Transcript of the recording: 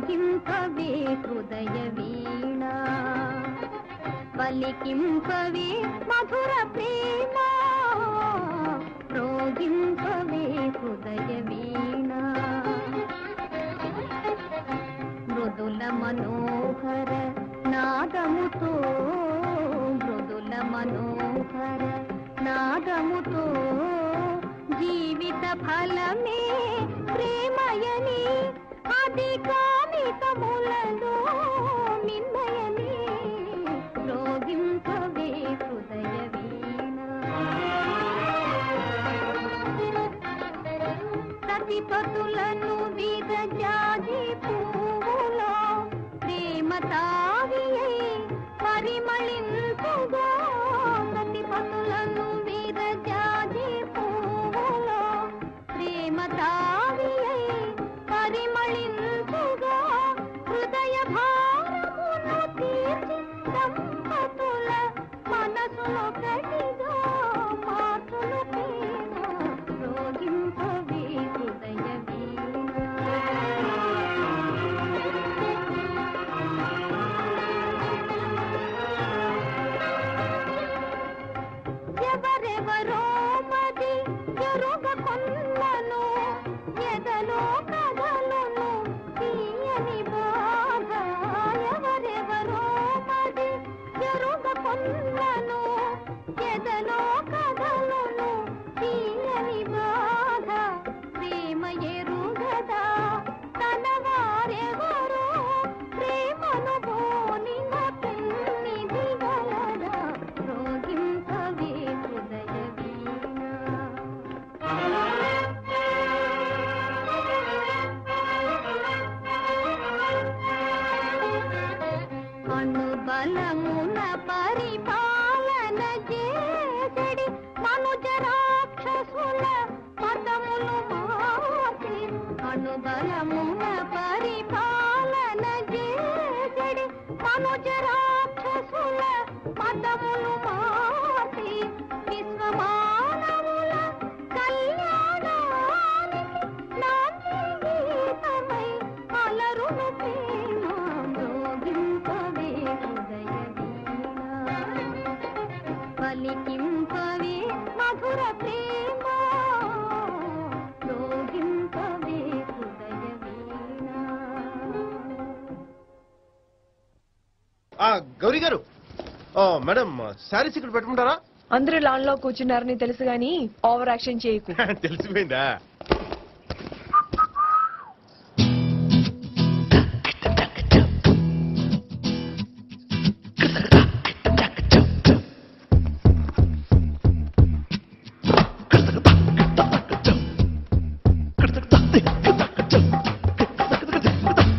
మ్రోగింపవే హృదయ వీణ పలికింపవే మధుర ప్రేమ మ్రోగింపవే హృదయ వీణ మృదుల మనోహర నాదముతో మృదుల మనోహర నాదముతో జీవిత ఫలమే ప్రేమయని అది కామికములలో మిన్నయని రోగింపవే హృదయ వీణ సతిపతులను విరజాజి పువ్వులో ప్రేమ తావియై పరిమళింపుగా సతిపతులను విరజాజి పువ్వులో ప్రేమ తావియై పరిమళింపుగా హృదయ భారమును తీర్చి దంపతుల మనసులో కటిగా మాటలు ప్రేమ రోగింపవే హృదయ వీణ ఎవరెవరో మది ఎరుగ కొన్నను ఎదలో కదలను తీయని బాధ ఎవరెవరో మది ఎరుగ కొన్నను ఎదలో కదలను తీయని బాధ ప్రేమ ఎరుగదా తన వారెవరో ప్రేమను బోనిన పెన్నిది గలదా రోగింపవే హృదయ వీణ అణుబలమున పరిపాలన చేసడి మనుజ రాక్షసుల పదములు మార్చి అణుబలమున పరిపాలన చేసడి మనుజ రాక్షసుల పదములు మార్చి విశ్వమానవుల కళ్యాణానికి నాంది గీతమై అలరును ప్రేమ మ్రోగింపవే హృదయ వీణ పలికింపవే మధుర ప్రేమ మ్రోగింపవే హృదయ వీణ గౌరీ గారు మేడం శారీస్ ఇక్కడ పెట్టుకుంటారా అందరూ లాన్ లో కూర్చున్నారని తెలుసు గాని ఓవర్ యాక్షన్ చేయకు తెలిసిపోయిందా